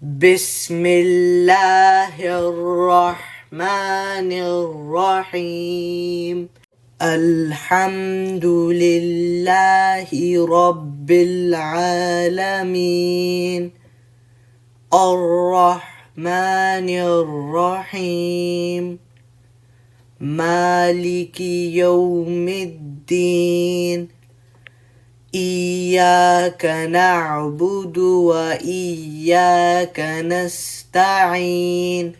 بسم الله الرحمن الرحيم. الحمد لله رب العالمين، الرحمن الرحيم، مالك يوم الدين. إياك نعبد وإياك نستعين،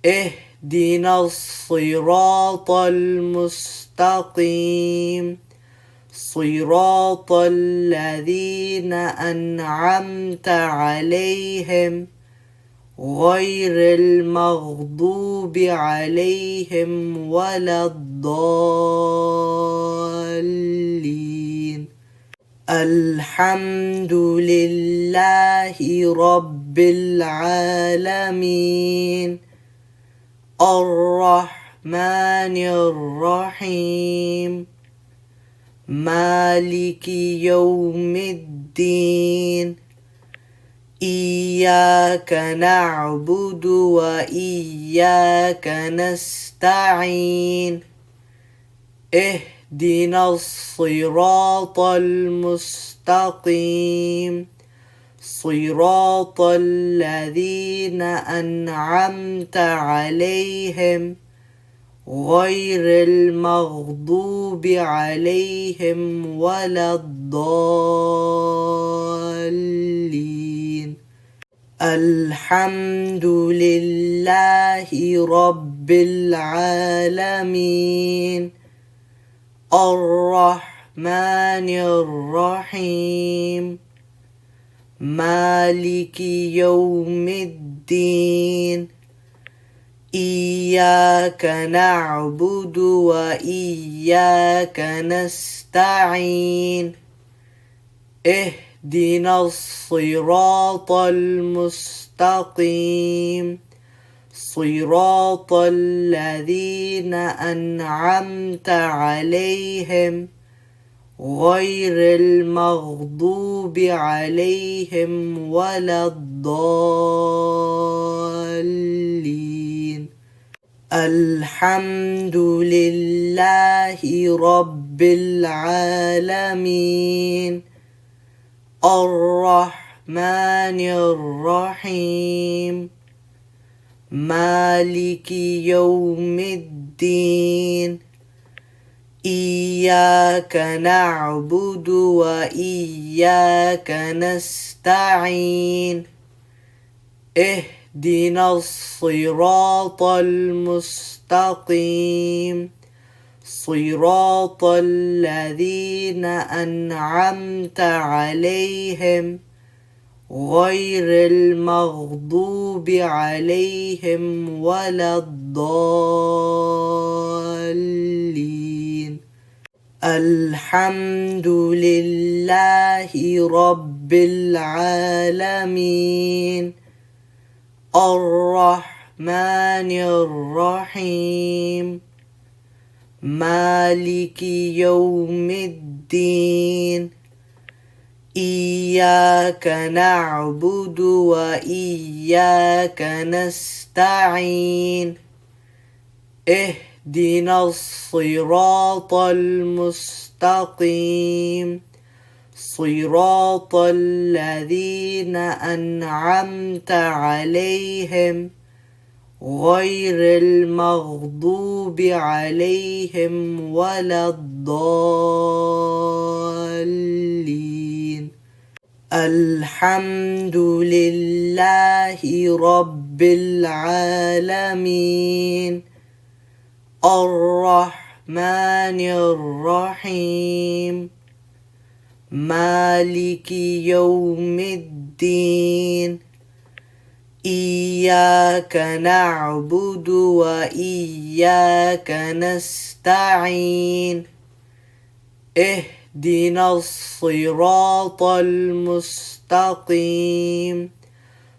اهدنا الصراط المستقيم، صراط الذين أنعمت عليهم غير المغضوب عليهم ولا الضالين. الحمد لله رب العالمين، الرحمن الرحيم، مالك يوم الدين. إياك نعبد وإياك نستعين، اهدنا الصراط المستقيم، صراط الذين أنعمت عليهم غير المغضوب عليهم ولا الضالين. الحمد لله رب العالمين، الرحمن الرحيم، مالك يوم الدين. إياك نعبد وإياك نستعين، اهدنا الصراط المستقيم، صراط الذين أنعمت عليهم غير المغضوب عليهم ولا الضالين. الحمد لله رب العالمين، الرحمن الرحيم، مالك يوم الدين. إياك نعبد وإياك نستعين، اهدنا الصراط المستقيم، صراط الذين أنعمت عليهم غير المغضوب عليهم ولا الضالين. الحمد لله رب العالمين، الرحمن الرحيم، مالك يوم الدين. إياك نعبد وإياك نستعين، اهدنا الصراط المستقيم، صراط الذين أنعمت عليهم غير المغضوب عليهم ولا الضالين. الحمد لله رب العالمين، الرحمن الرحيم، مالك يوم الدين. إياك نعبد وإياك نستعين، اهدنا الصراط المستقيم،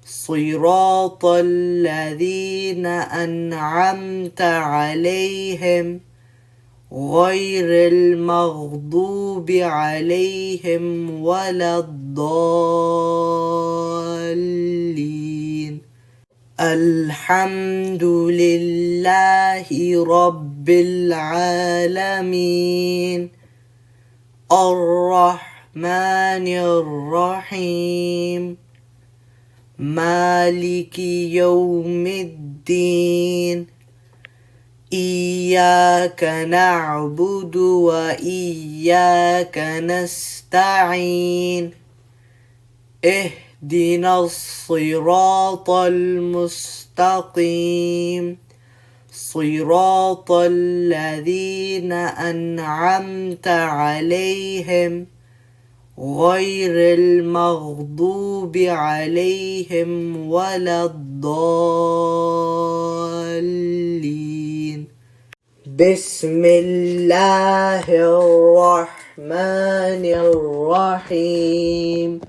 صراط الذين أنعمت عليهم غير المغضوب عليهم ولا الضالين. الحمد لله رب العالمين الرحمن الرحيم مالك يوم الدين إياك نعبد وإياك نستعين اهدنا الصراط المستقيم صراط الذين أنعمت عليهم غير المغضوب عليهم ولا الضالين بسم الله الرحمن الرحيم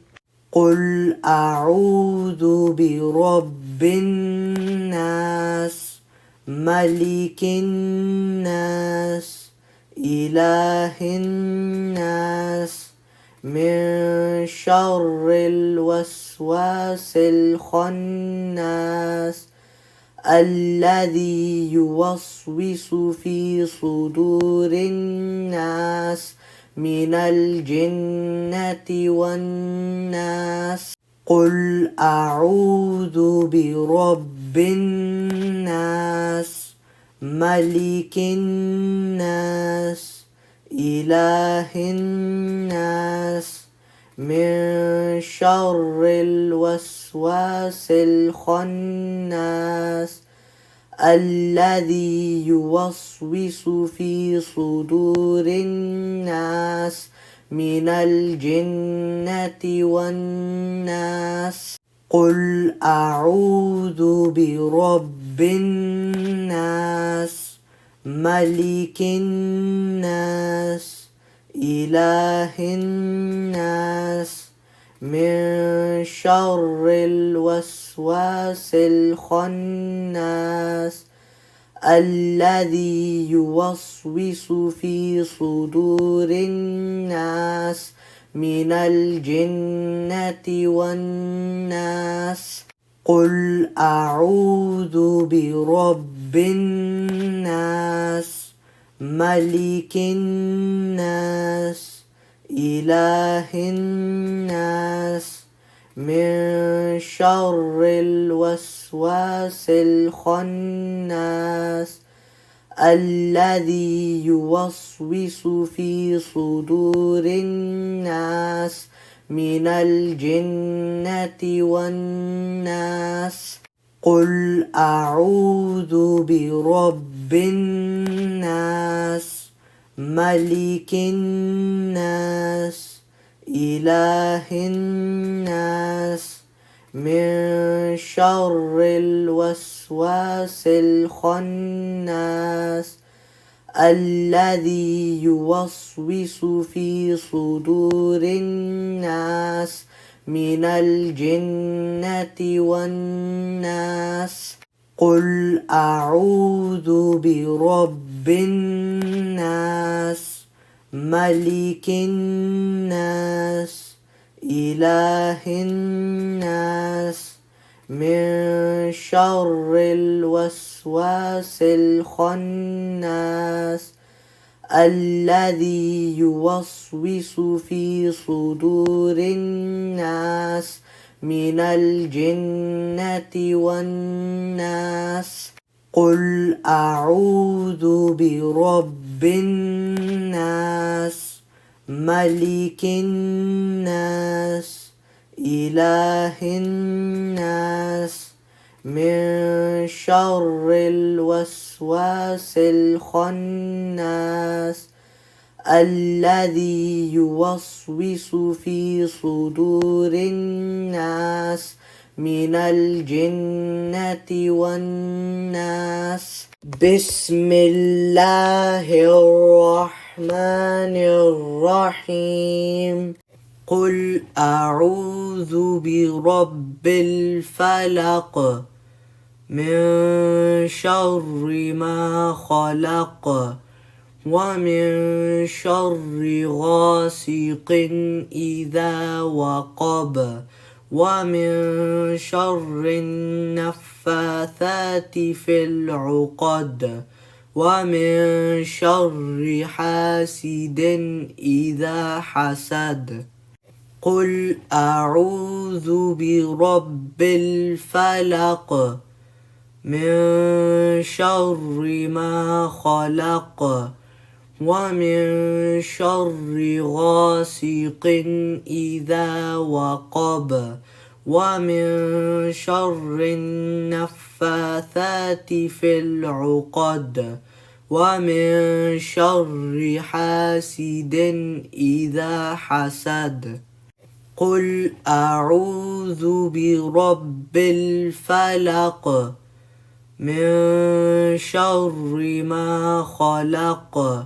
قل أعوذ برب الناس ملك الناس إله الناس من شر الوسواس الخناس الذي يوسوس في صدور الناس من الجنة والناس قل أعوذ برب الناس ملك الناس إله الناس من شر الوسواس الخناس الذي يوسوس في صدور الناس من الجنة والناس قل أعوذ برب الناس ملك الناس إله الناس من شر الوسواس الخناس الذي يوسوس في صدور الناس من الجنة والناس قل أعوذ برب الناس ملك الناس إله الناس من شر الوسواس الخناس الذي يوسوس في صدور الناس من الجنة والناس قل أعوذ برب الناس ملك الناس إله الناس من شر الوسواس الخناس الذي يوسوس في صدور الناس من الجنة والناس قل أعوذ برب الناس ملك الناس إله الناس من شر الوسواس الخناس الذي يوسوس في صدور الناس من الجنة والناس قل أعوذ برب الناس ملك الناس إله الناس من شر الوسواس الخناس الذي يوسوس في صدور الناس من الجنة والناس بسم الله الرحمن الرحيم قل أعوذ برب الفلق من شر ما خلق ومن شر غاسق إذا وقب ومن شر النفاثات في العقد ومن شر حاسد إذا حسد قل أعوذ برب الفلق من شر ما خلق ومن شر غاسق إذا وقب ومن شر النفاثات في العقد ومن شر حاسد إذا حسد قل أعوذ برب الفلق من شر ما خلق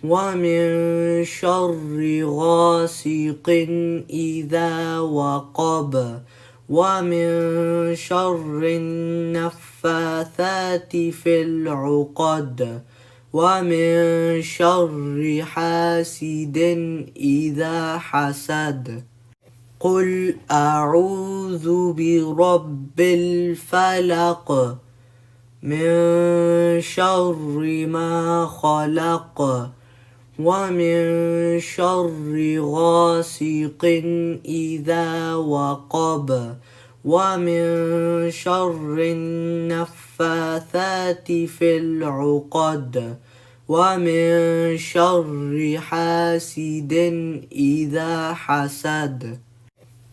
ومن شر غاسق إذا وقب ومن شر النفاثات في العقد ومن شر حاسد إذا حسد قل أعوذ برب الفلق من شر ما خلق ومن شر غاسق إذا وقب ومن شر النفاثات في العقد ومن شر حاسد إذا حسد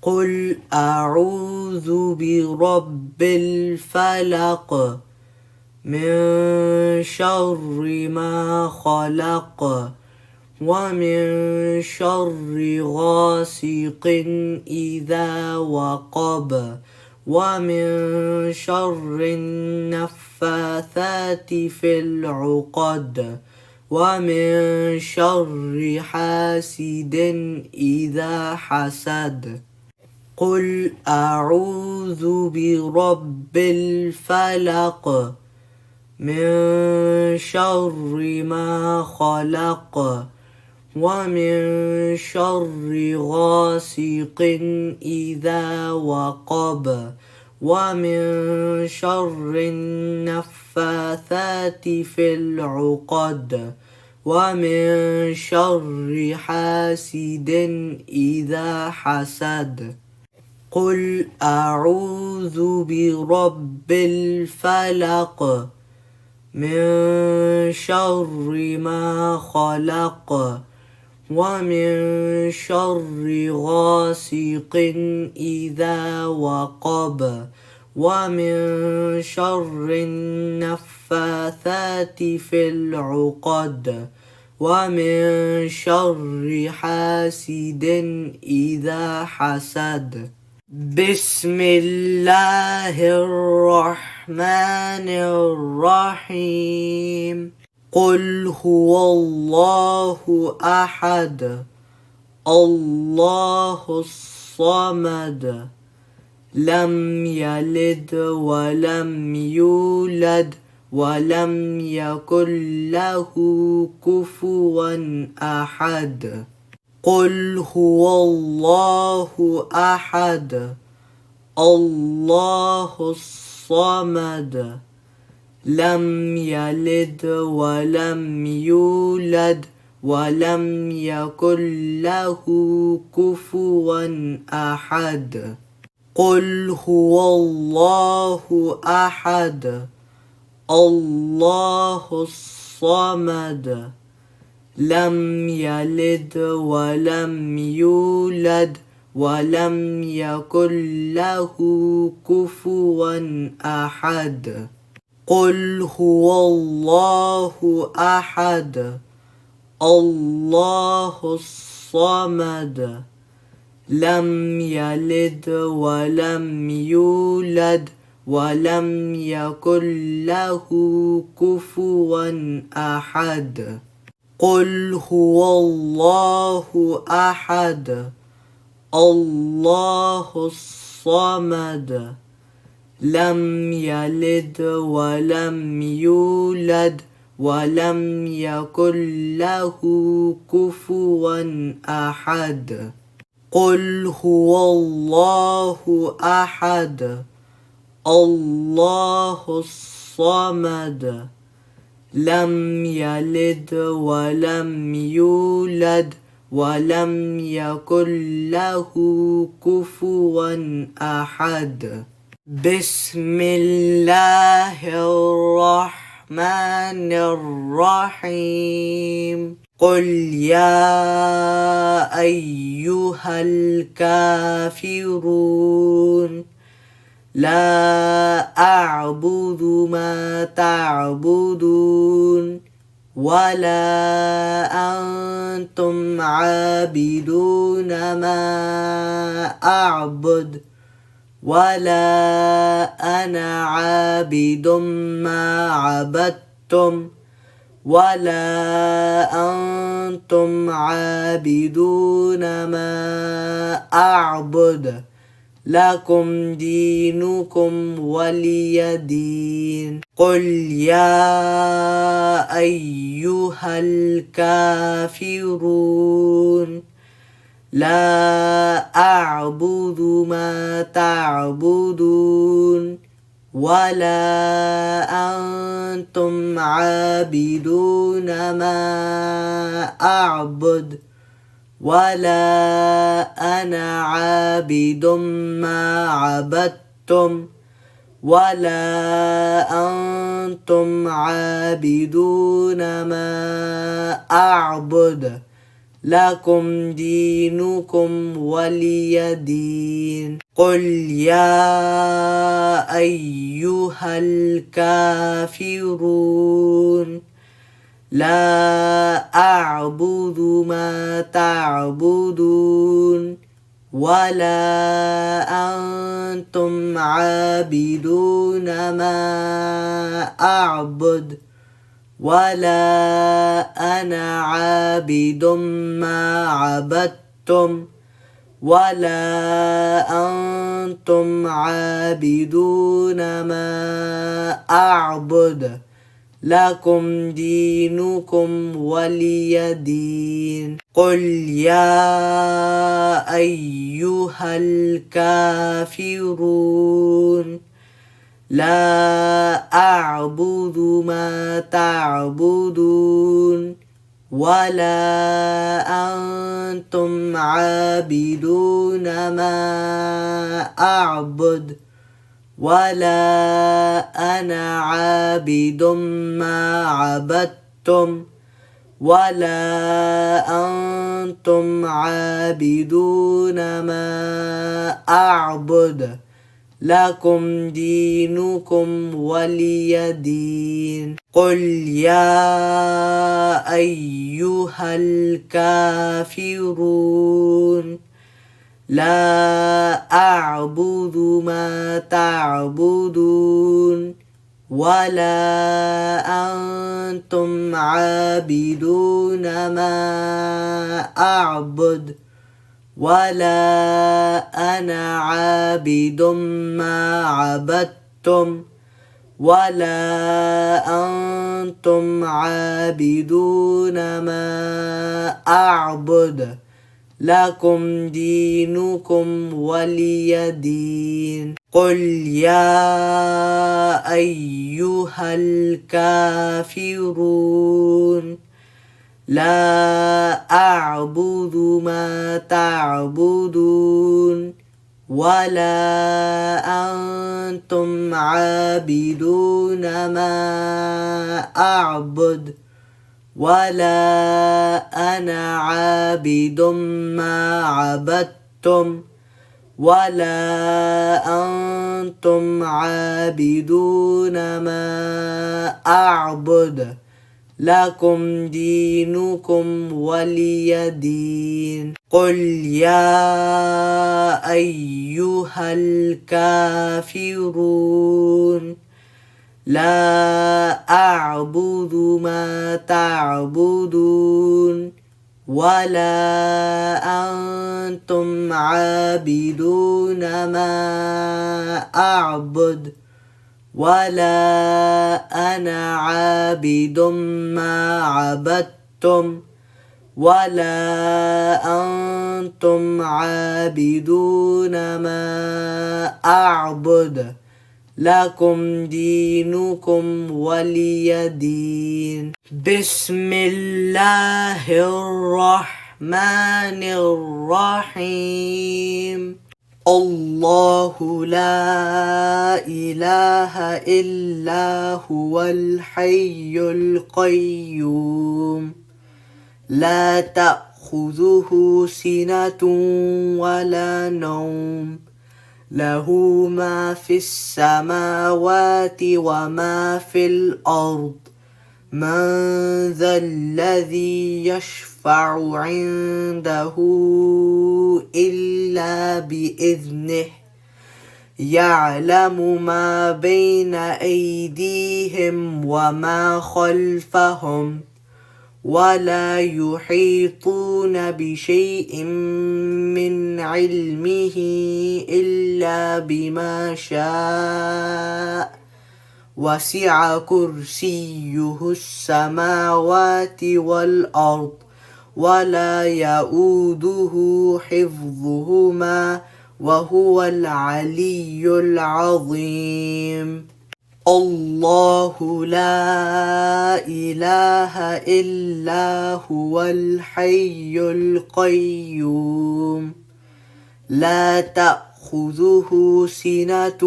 قل أعوذ برب الفلق من شر ما خلق ومن شر غاسق إذا وقب ومن شر النفاثات في العقد ومن شر حاسد إذا حسد قل أعوذ برب الفلق من شر ما خلق ومن شر غاسق إذا وقب ومن شر النفاثات في العقد ومن شر حاسد إذا حسد قل أعوذ برب الفلق من شر ما خلق ومن شر غاسق إذا وقب ومن شر النفاثات في العقد ومن شر حاسد إذا حسد بسم الله الرحمن الرحيم قل هو الله أحد الله الصمد لم يلد ولم يولد ولم يكن له كفوا أحد قل هو الله أحد الله الصمد لم يلد ولم يولد ولم يكن له كفوا أحد قل هو الله أحد الله الصمد لم يلد ولم يولد ولم يكن له كفوا أحد قل هو الله أحد الله الصمد لم يلد ولم يولد ولم يكن له كفوا أحد قل هو الله أحد الله الصمد لم يلد ولم يولد ولم يكن له كفوا أحد قل هو الله أحد الله الصمد لم يلد ولم يولد ولم يكن له كفوا أحد بسم الله الرحمن الرحيم قل يا أيها الكافرون لا أعبد ما تعبدون ولا أنتم عابدون ما أعبد ولا أنا عابد ما عبدتم ولا أنتم عابدون ما أعبد لكم دينكم ولي دين قل يا أيها الكافرون لا أعبد ما تعبدون ولا أنتم عابدون ما أعبد ولا أنا عابد ما عبدتم ولا أنتم عابدون ما أعبد لكم دينكم ولي دين قل يا أيها الكافرون لا أعبد ما تعبدون ولا أنتم عابدون ما أعبد ولا أنا عابد ما عبدتم ولا أنتم عابدون ما أعبد لكم دينكم ولي دين قل يا أيها الكافرون لا أعبد ما تعبدون ولا أنتم عابدون ما أعبد ولا أنا عابد ما عبدتم ولا أنتم عابدون ما أعبد لكم دينكم ولي دين قل يا أيها الكافرون لا أعبد ما تعبدون ولا أنتم عابدون ما أعبد ولا أنا عابد ما عبدتم ولا أنتم عابدون ما أعبد لكم دينكم ولي دين قل يا أيها الكافرون لا أعبد ما تعبدون ولا أنتم عابدون ما أعبد ولا أنا عابد ما عبدتم ولا أنتم عابدون ما أعبد لكم دينكم ولي دين قل يا أيها الكافرون لا أعبد ما تعبدون ولا أنتم عابدون ما أعبد ولا أنا عابد ما عبدتم ولا أنتم عابدون ما أعبد لكم دينكم ولي دين. بسم الله الرحمن الرحيم. الله لا إله إلا هو الحي القيوم لا تأخذه سنة ولا نوم له ما في السماوات وما في الأرض من ذا الذي يشفع عنده إلا بإذنه يعلم ما بين أيديهم وما خلفهم ولا يحيطون بشيء من علمه إلا بما شاء وسع كرسيه السماوات والأرض ولا يؤوده حفظهما وهو العلي العظيم. الله لا إله إلا هو الحي القيوم لا تأخذه سنة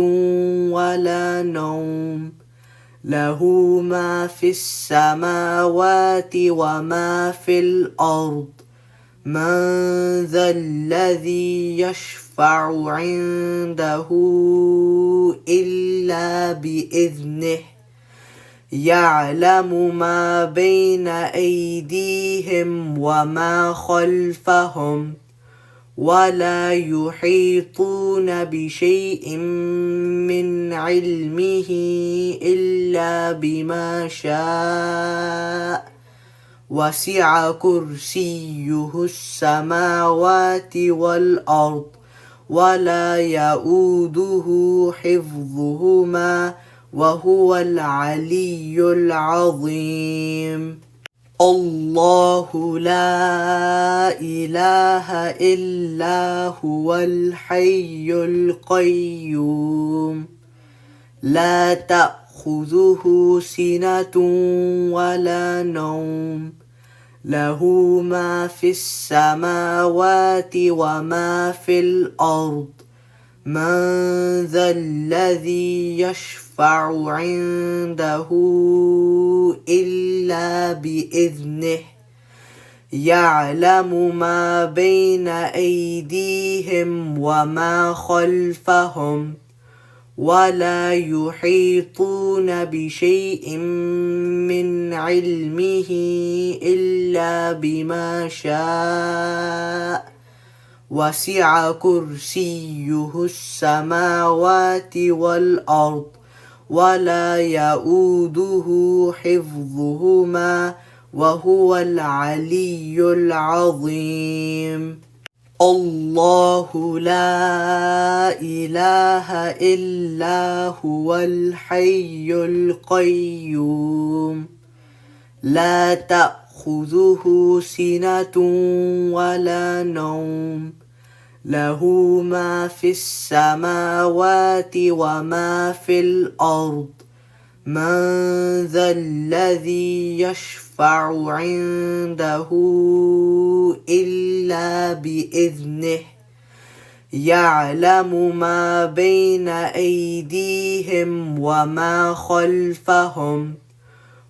ولا نوم له ما في السماوات وما في الأرض من ذا الذي يشفع عنده إلا بإذنه يعلم ما بين أيديهم وما خلفهم ولا يحيطون بشيء من علمه إلا بما شاء وسع كرسيه السماوات والأرض ولا يؤوده حفظهما وهو العلي العظيم. الله لا إله إلا هو الحي القيوم لا تأخذه سنة ولا نوم له ما في السماوات وما في الأرض من ذا الذي يشفع عنده إلا بإذنه يعلم ما بين أيديهم وما خلفهم ولا يحيطون بشيء من علمه إلا بما شاء وسع كرسيه السماوات والأرض ولا يؤوده حفظهما وهو العلي العظيم. الله لا إله إلا هو الحي القيوم لا تأخذه سنة ولا نوم له ما في السماوات وما في الأرض من ذا الذي يشفع عنده إلا بإذنه يعلم ما بين أيديهم وما خلفهم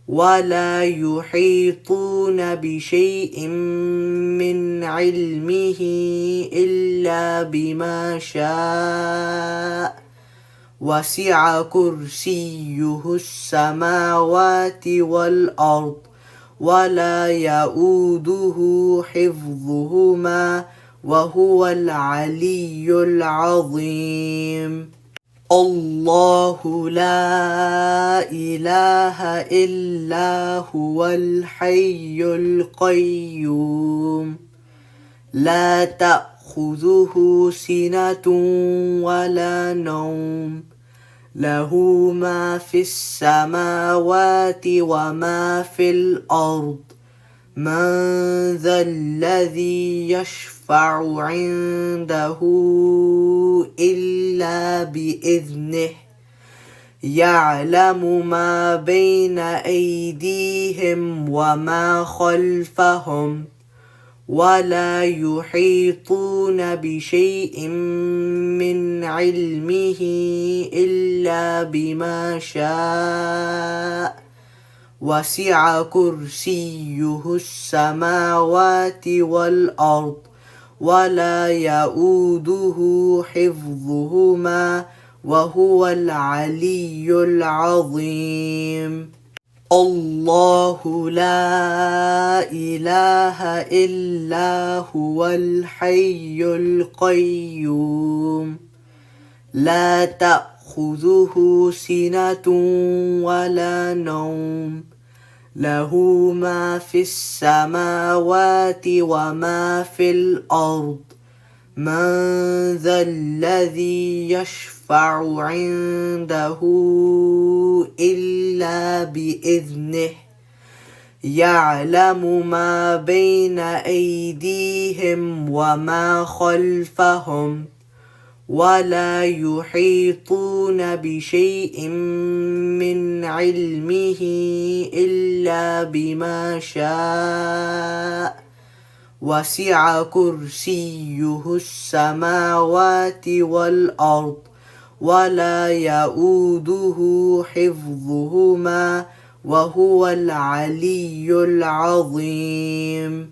ولا يحيطون بشيء من علمه إلا بما شاء وسع كرسيه السماوات والأرض ولا يؤوده حفظهما وهو العلي العظيم. الله لا إله إلا هو الحي القيوم لا تأخذه سنة ولا نوم له ما في السماوات وما في الأرض من ذا الذي يشفع عنده إلا بإذنه يعلم ما بين أيديهم وما خلفهم ولا يحيطون بشيء من علمه إلا بما شاء وسع كرسيه السماوات والأرض ولا يؤوده حفظهما وهو العلي العظيم الله لا إله إلا هو الحي القيوم لا تأخذه سنة ولا نوم له ما في السماوات وما في الأرض من ذا الذي يشفع عنده إلا بإذنه يعلم ما بين أيديهم وما خلفهم ولا يحيطون بشيء من علمه إلا بما شاء وسع كرسيه السماوات والأرض ولا يؤوده حفظهما وهو العلي العظيم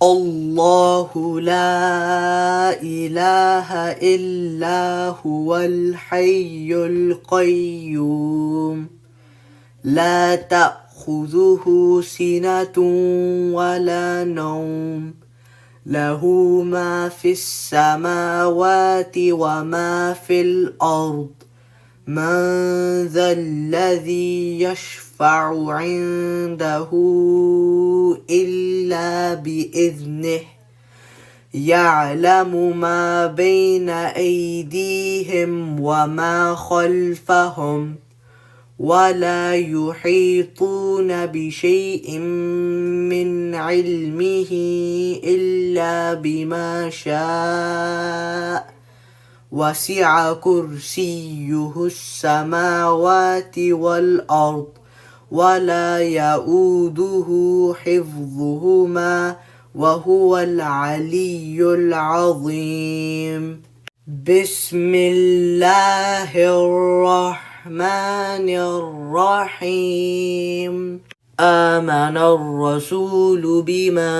الله لا إله إلا هو الحي القيوم لا تأخذه سنة ولا نوم له ما في السماوات وما في الأرض من ذا الذي يشفع عنده إلا بإذنه يعلم ما بين أيديهم وما خلفهم ولا يحيطون بشيء من علمه إلا بما شاء وسع كرسيه السماوات والأرض ولا يؤوده حفظهما وهو العلي العظيم بسم الله الرحمن الرحيم آمن الرسول بما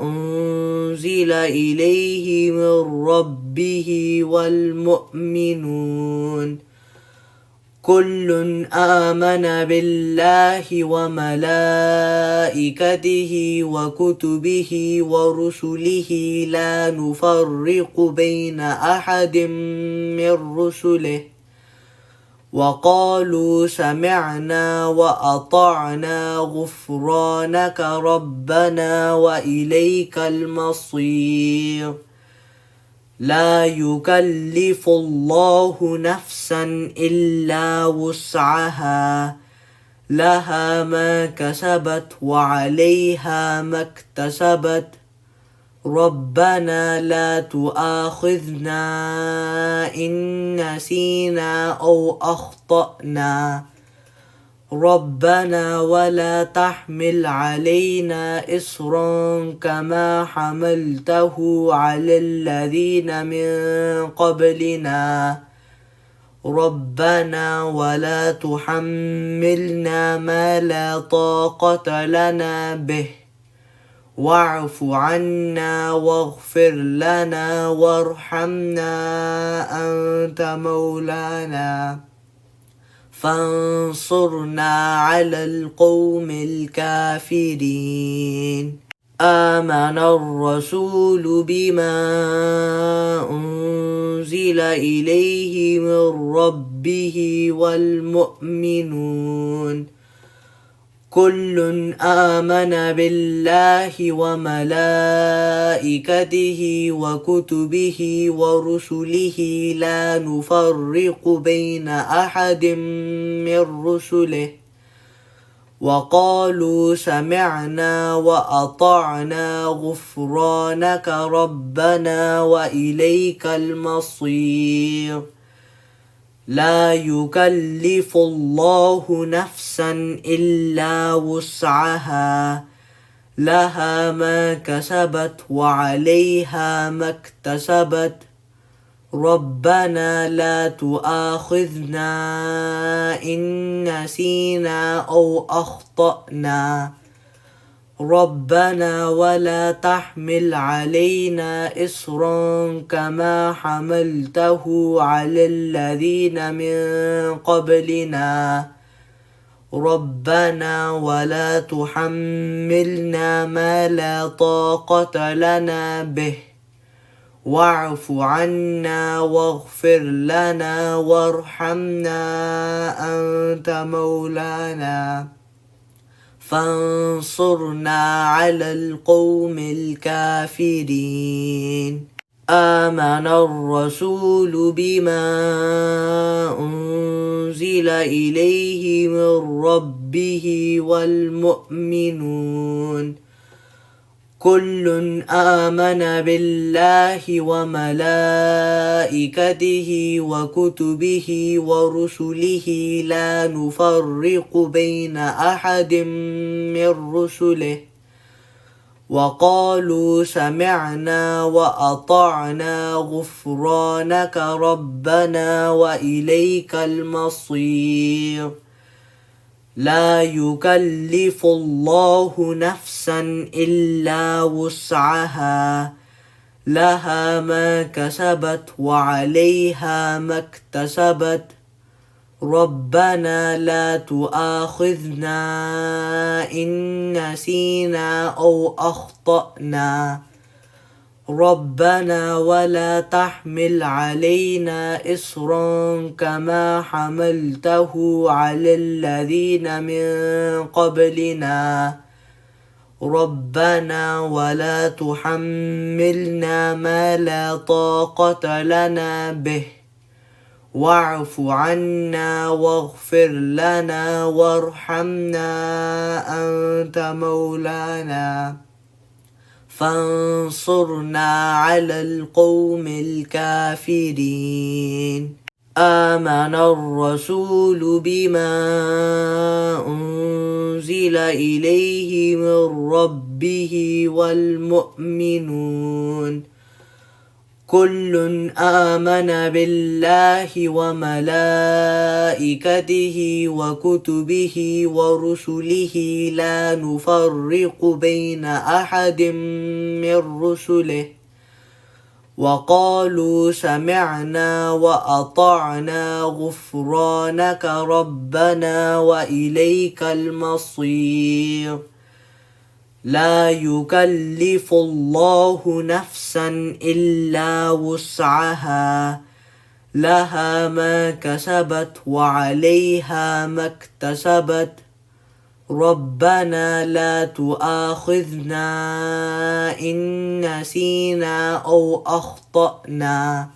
أنزل إليه من ربه والمؤمنون كل آمن بالله وملائكته وكتبه ورسله لا نفرق بين أحد من رسله وقالوا سمعنا وأطعنا غفرانك ربنا وإليك المصير لا يكلف الله نفسا إلا وسعها لها ما كسبت وعليها ما اكتسبت ربنا لا تؤاخذنا إن نسينا أو أخطأنا ربنا ولا تحمل علينا إصرا كما حملته على الذين من قبلنا ربنا ولا تحملنا ما لا طاقة لنا به واعف عنا واغفر لنا وارحمنا أنت مولانا فانصرنا على القوم الكافرين آمن الرسول بما أنزل إليه من ربه والمؤمنون كل آمن بالله وملائكته وكتبه ورسله لا نفرق بين أحد من رسله وقالوا سمعنا وأطعنا غفرانك ربنا وإليك المصير لا يكلف الله نفسا إلا وسعها لها ما كسبت وعليها ما اكتسبت ربنا لا تؤاخذنا إن نسينا أو أخطأنا ربنا ولا تحمل علينا إصرا كما حملته على الذين من قبلنا ربنا ولا تحملنا ما لا طاقة لنا به واعف عنا واغفر لنا وارحمنا أنت مولانا فانصرنا على القوم الكافرين آمن الرسول بما أنزل إليه من ربه والمؤمنون كل آمن بالله وملائكته وكتبه ورسله لا نفرق بين أحد من رسله وقالوا سمعنا وأطعنا غفرانك ربنا وإليك المصير لا يكلف الله نفسا إلا وسعها لها ما كسبت وعليها ما اكتسبت ربنا لا تؤاخذنا إن نسينا أو أخطأنا ربنا ولا تحمل علينا إصرا كما حملته على الذين من قبلنا ربنا ولا تحملنا ما لا طاقة لنا به واعف عنا واغفر لنا وارحمنا أنت مولانا فانصرنا على القوم الكافرين آمن الرسول بما أنزل إليه من ربه والمؤمنون كل آمن بالله وملائكته وكتبه ورسله لا نفرق بين أحد من رسله وقالوا سمعنا وأطعنا غفرانك ربنا وإليك المصير لا يكلف الله نفسا إلا وسعها لها ما كسبت وعليها ما اكتسبت ربنا لا تؤاخذنا إن نسينا أو أخطأنا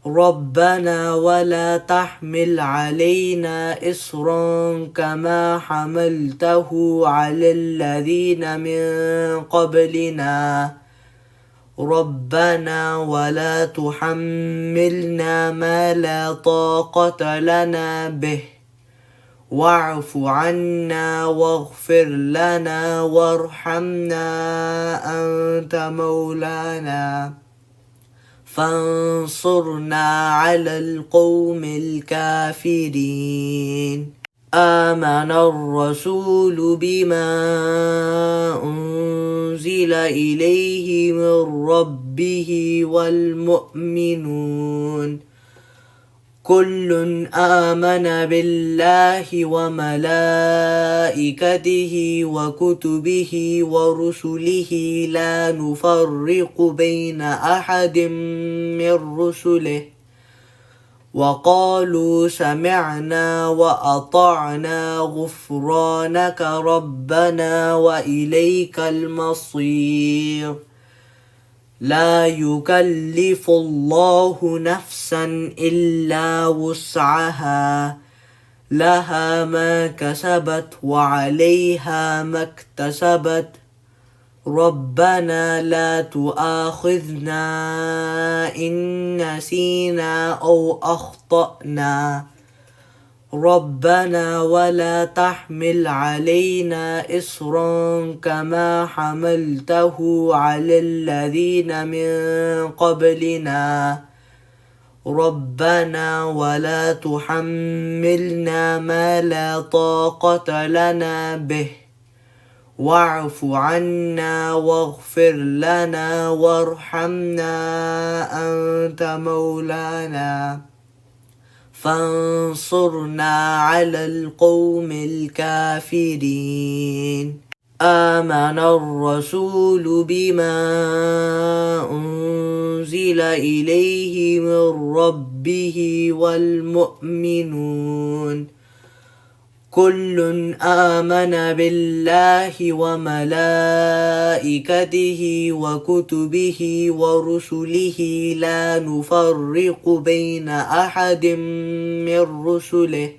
ربنا ولا تحمل علينا إصرا كما حملته على الذين من قبلنا ربنا ولا تحملنا ما لا طاقة لنا به واعف عنا واغفر لنا وارحمنا أنت مولانا فانصرنا على القوم الكافرين آمن الرسول بما أنزل إليه من ربه والمؤمنون كل آمن بالله وملائكته وكتبه ورسله لا نفرق بين أحد من رسله وقالوا سمعنا وأطعنا غفرانك ربنا وإليك المصير لا يكلف الله نفسا إلا وسعها لها ما كسبت وعليها ما اكتسبت ربنا لا تؤاخذنا إن نسينا أو أخطأنا ربنا ولا تحمل علينا إصرا كما حملته على الذين من قبلنا ربنا ولا تحملنا ما لا طاقة لنا به واعف عنا واغفر لنا وارحمنا أنت مولانا فانصرنا على القوم الكافرين آمن الرسول بما أنزل إليه من ربه والمؤمنون كل آمن بالله وملائكته وكتبه ورسله لا نفرق بين أحد من رسله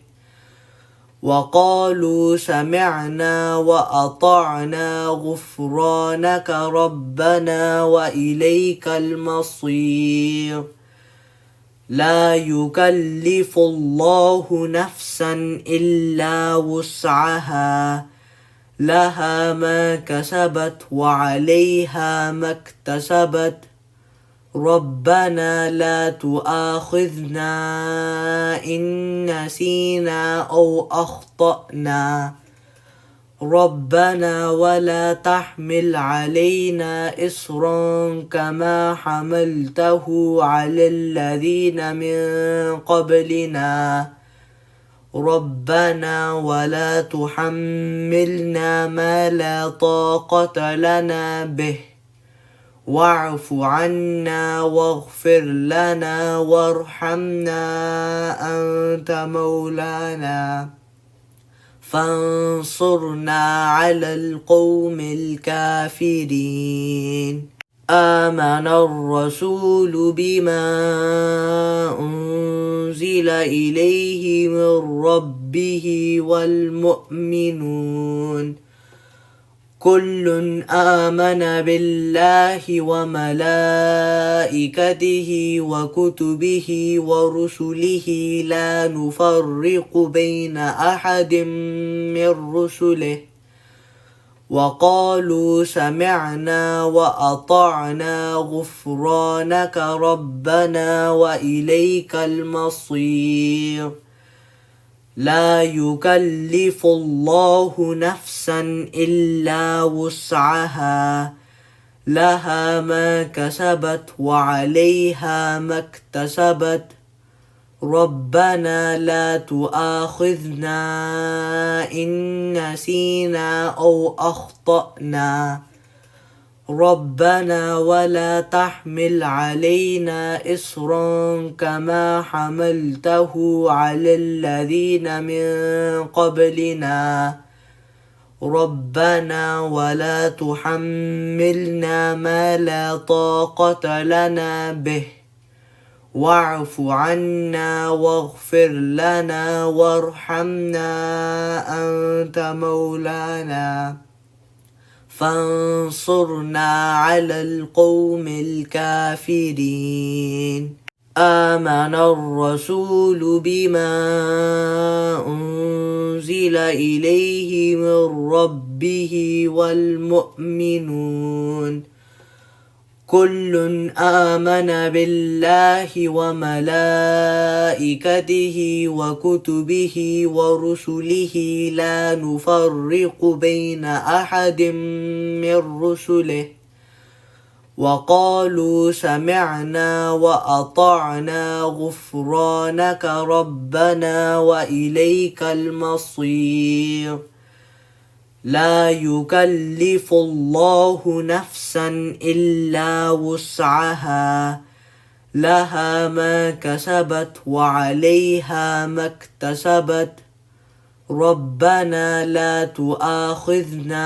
وقالوا سمعنا وأطعنا غفرانك ربنا وإليك المصير لا يكلف الله نفسا إلا وسعها لها ما كسبت وعليها ما اكتسبت ربنا لا تؤاخذنا إن نسينا أو أخطأنا ربنا ولا تحمل علينا إصرا كما حملته على الذين من قبلنا ربنا ولا تحملنا ما لا طاقة لنا به واعف عنا واغفر لنا وارحمنا أنت مولانا فانصرنا على القوم الكافرين آمن الرسول بما أنزل إليه من ربه والمؤمنون كل آمن بالله وملائكته وكتبه ورسله لا نفرق بين أحد من رسله وقالوا سمعنا وأطعنا غفرانك ربنا وإليك المصير لا يكلف الله نفسا إلا وسعها لها ما كسبت وعليها ما اكتسبت ربنا لا تؤاخذنا إن نسينا أو أخطأنا ربنا ولا تحمل علينا إصرا كما حملته على الذين من قبلنا ربنا ولا تحملنا ما لا طاقة لنا به واعف عنا واغفر لنا وارحمنا أنت مولانا فانصرنا على القوم الكافرين آمن الرسول بما أنزل إليه من ربه والمؤمنون كل آمن بالله وملائكته وكتبه ورسله لا نفرق بين أحد من رسله وقالوا سمعنا وأطعنا غفرانك ربنا وإليك المصير لا يكلف الله نفسا إلا وسعها لها ما كسبت وعليها ما اكتسبت ربنا لا تؤاخذنا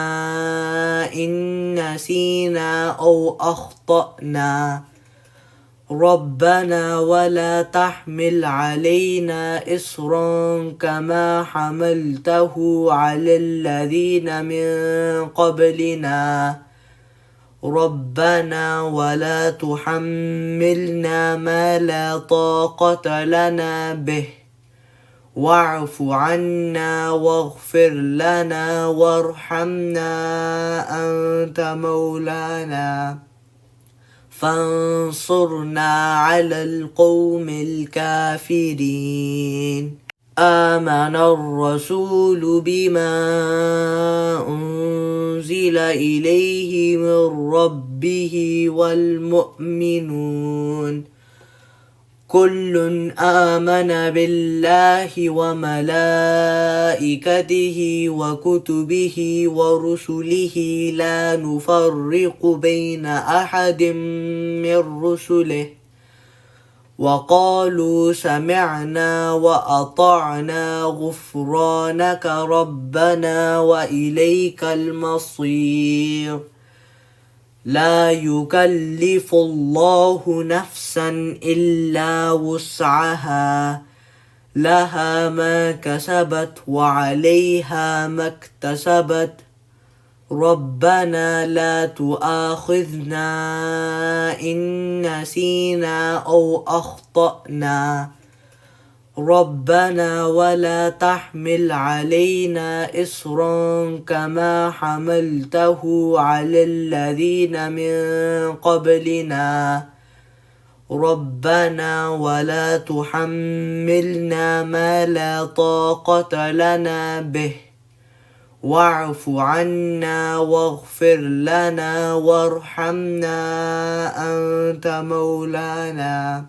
إن نسينا أو أخطأنا ربنا ولا تحمل علينا إصرا كما حملته على الذين من قبلنا ربنا ولا تحملنا ما لا طاقة لنا به واعف عنا واغفر لنا وارحمنا أنت مولانا فانصرنا على القوم الكافرين آمن الرسول بما أنزل إليه من ربه والمؤمنون كل آمن بالله وملائكته وكتبه ورسله لا نفرق بين أحد من رسله وقالوا سمعنا وأطعنا غفرانك ربنا وإليك المصير لا يكلف الله نفسا إلا وسعها لها ما كسبت وعليها ما اكتسبت ربنا لا تؤاخذنا إن نسينا أو أخطأنا ربنا ولا تحمل علينا إصرا كما حملته على الذين من قبلنا ربنا ولا تحملنا ما لا طاقة لنا به واعف عنا واغفر لنا وارحمنا أنت مولانا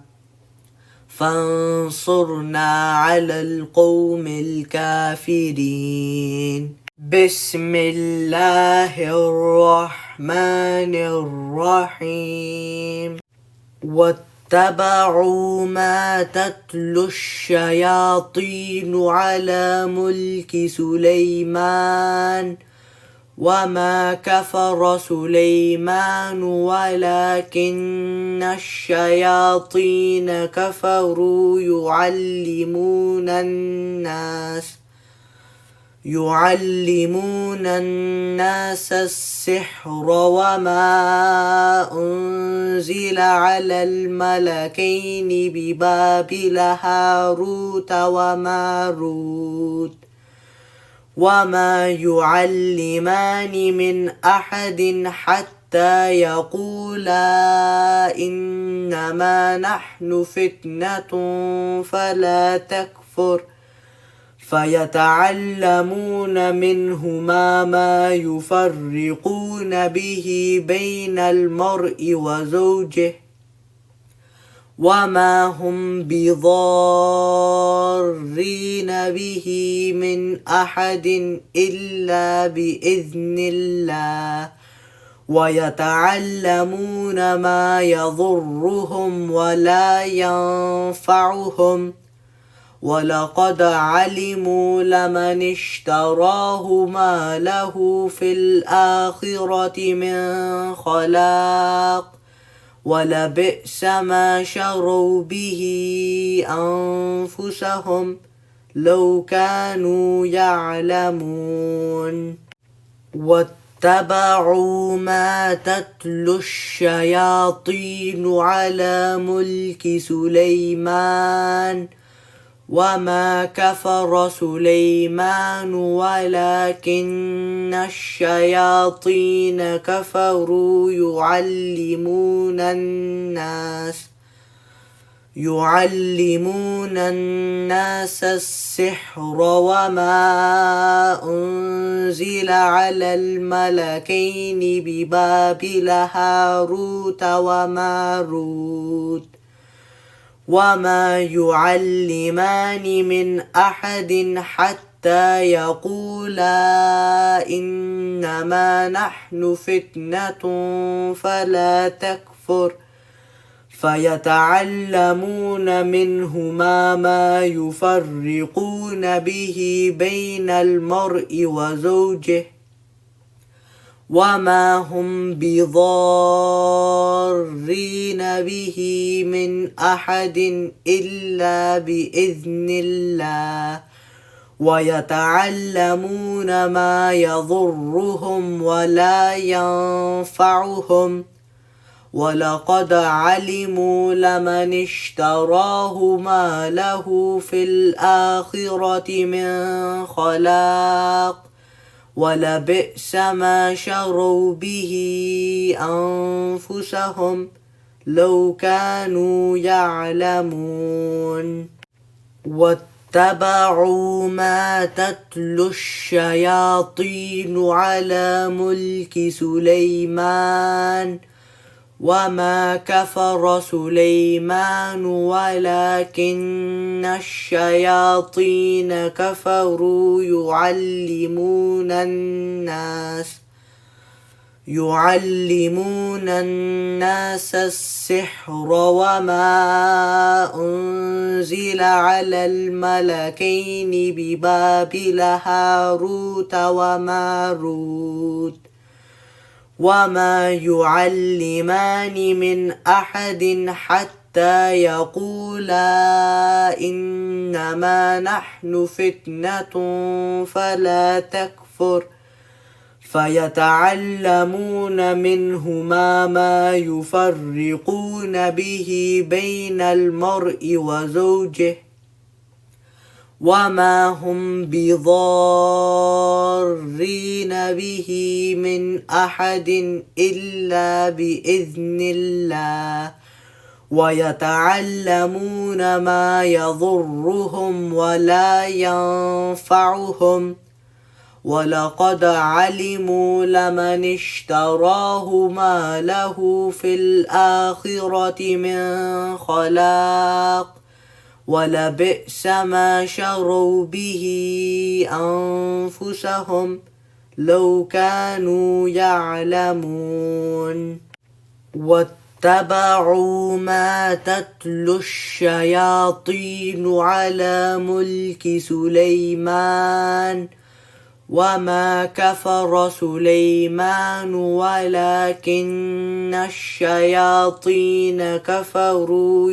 فانصرنا على القوم الكافرين بسم الله الرحمن الرحيم واتبعوا ما تتلو الشياطين على ملك سليمان وما كفر سليمان ولكن الشياطين كفروا يعلمون الناس السحر وما أنزل على الملكين ببابل هاروت وماروت وما يعلمان من أحد حتى يقولا إنما نحن فتنة فلا تكفر فيتعلمون منهما ما يفرقون به بين المرء وزوجه وما هم بضارين به من أحد إلا بإذن الله ويتعلمون ما يضرهم ولا ينفعهم ولقد علموا لمن اشتراه ما له في الآخرة من خلاق ولبئس ما شروا به أنفسهم لو كانوا يعلمون واتبعوا ما تتلو الشياطين على ملك سليمان وما كفر سليمان ولكن الشياطين كفروا يعلمون الناس السحر وما أنزل على الملكين ببابل هاروت وماروت وما يعلمان من أحد حتى يقولا إنما نحن فتنة فلا تكفر فيتعلمون منهما ما يفرقون به بين المرء وزوجه وما هم بضارين به من أحد إلا بإذن الله ويتعلمون ما يضرهم ولا ينفعهم ولقد علموا لمن اشتراه ما له في الآخرة من خلاق ولبئس ما شروا به أنفسهم لو كانوا يعلمون واتبعوا ما تتلو الشياطين على ملك سليمان وما كفر سليمان ولكن الشياطين كفروا يعلمون الناس السحر وما أنزل على الملكين ببابل هاروت وماروت وما يعلمان من أحد حتى يقولا إنما نحن فتنة فلا تكفر فيتعلمون منهما ما يفرقون به بين المرء وزوجه وما هم بضارين به من أحد إلا بإذن الله ويتعلمون ما يضرهم ولا ينفعهم ولقد علموا لمن اشتراه ما له في الآخرة من خلاق ولبئس ما شروا به أنفسهم لو كانوا يعلمون واتبعوا ما تتلو الشياطين على ملك سليمان وما كفر سليمان ولكن الشياطين كفروا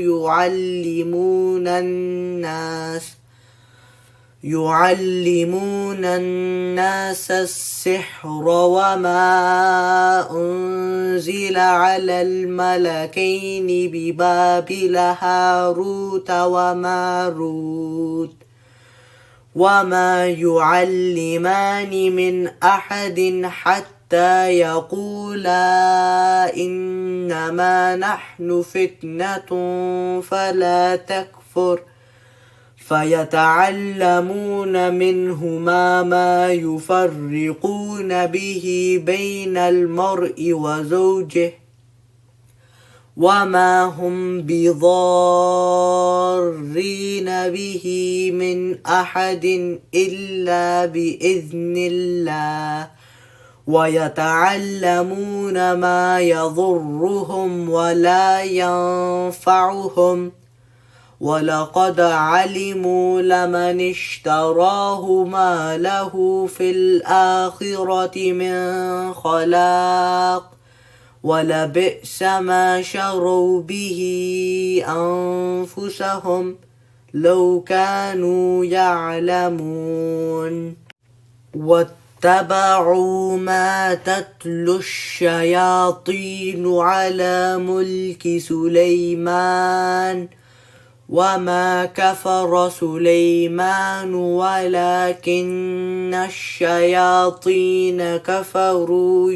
يعلمون الناس السحر وما أنزل على الملكين ببابل هاروت وماروت وما يعلمان من أحد حتى يقولا إنما نحن فتنة فلا تكفر فيتعلمون منهما ما يفرقون به بين المرء وزوجه وما هم بضارين به من أحد إلا بإذن الله ويتعلمون ما يضرهم ولا ينفعهم ولقد علموا لمن اشتراه ما له في الآخرة من خلاق ولبئس ما شروا به أنفسهم لو كانوا يعلمون واتبعوا ما تتلو الشياطين على ملك سليمان وما كفر سليمان ولكن الشياطين كفروا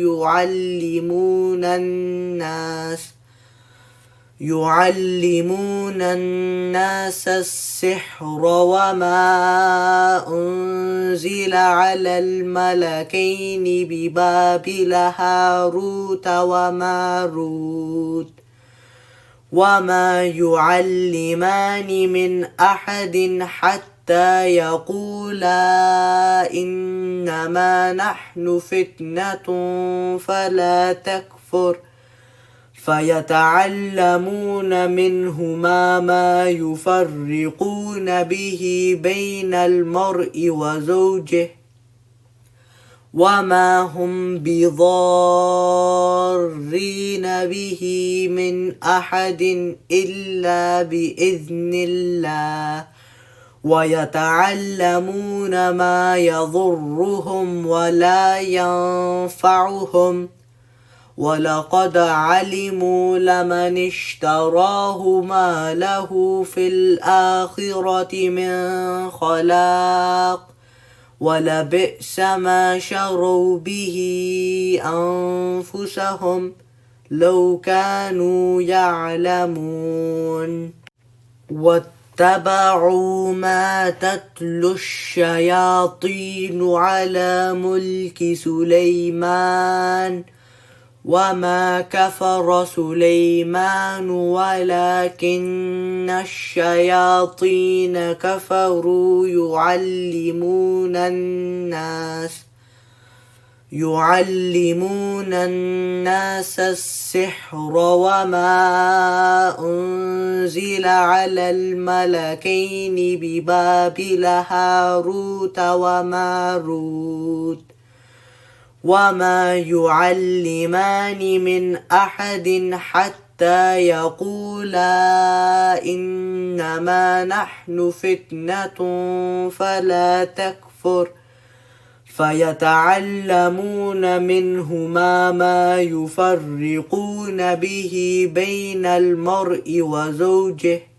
يعلمون الناس السحر وما أنزل على الملكين ببابل هاروت وماروت وما يعلمان من أحد حتى يقولا إنما نحن فتنة فلا تكفر فيتعلمون منهما ما يفرقون به بين المرء وزوجه وما هم بضارين به من أحد إلا بإذن الله ويتعلمون ما يضرهم ولا ينفعهم ولقد علموا لمن اشتراه ما له في الآخرة من خلاق ولبئس ما شروا به أنفسهم لو كانوا يعلمون واتبعوا ما تتلو الشياطين على ملك سليمان وما كفر سليمان ولكن الشياطين كفروا يعلمون الناس السحر وما أنزل على الملكين ببابل هاروت وماروت وما يعلمان من أحد حتى يقولا إنما نحن فتنة فلا تكفر فيتعلمون منهما ما يفرقون به بين المرء وزوجه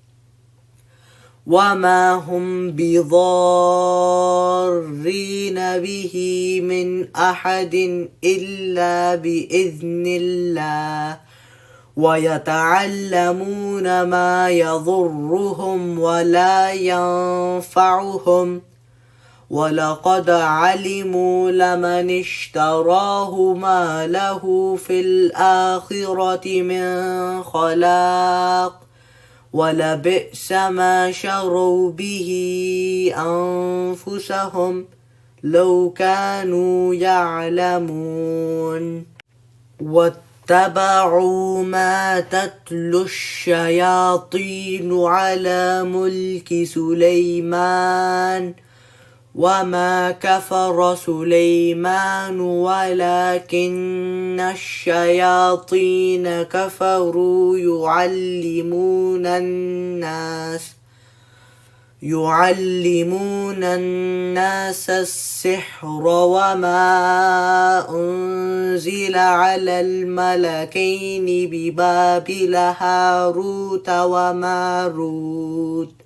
وما هم بضارين به من أحد إلا بإذن الله ويتعلمون ما يضرهم ولا ينفعهم ولقد علموا لمن اشتراه ما له في الآخرة من خلاق ولبئس ما شروا به أنفسهم لو كانوا يعلمون واتبعوا ما تتلو الشياطين على ملك سليمان وما كفر سليمان ولكن الشياطين كفروا يعلمون الناس السحر وما أنزل على الملكين ببابل هاروت وماروت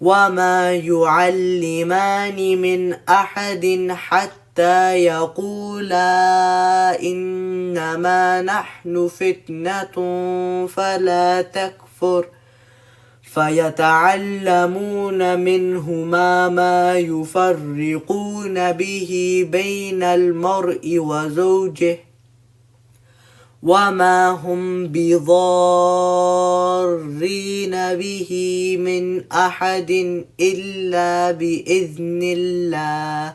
وما يعلمان من أحد حتى يقولا إنما نحن فتنة فلا تكفر فيتعلمون منهما ما يفرقون به بين المرء وزوجه وما هم بضارين به من أحد إلا بإذن الله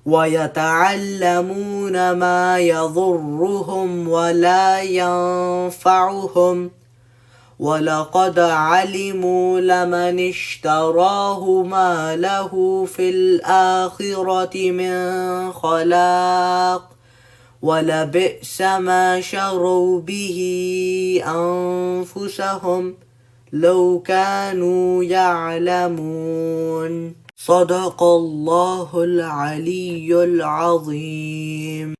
ويتعلمون ما يضرهم ولا ينفعهم ولقد علموا لمن اشتراه ما له في الآخرة من خلاق ولبئس ما شروا به أنفسهم لو كانوا يعلمون صدق الله العلي العظيم.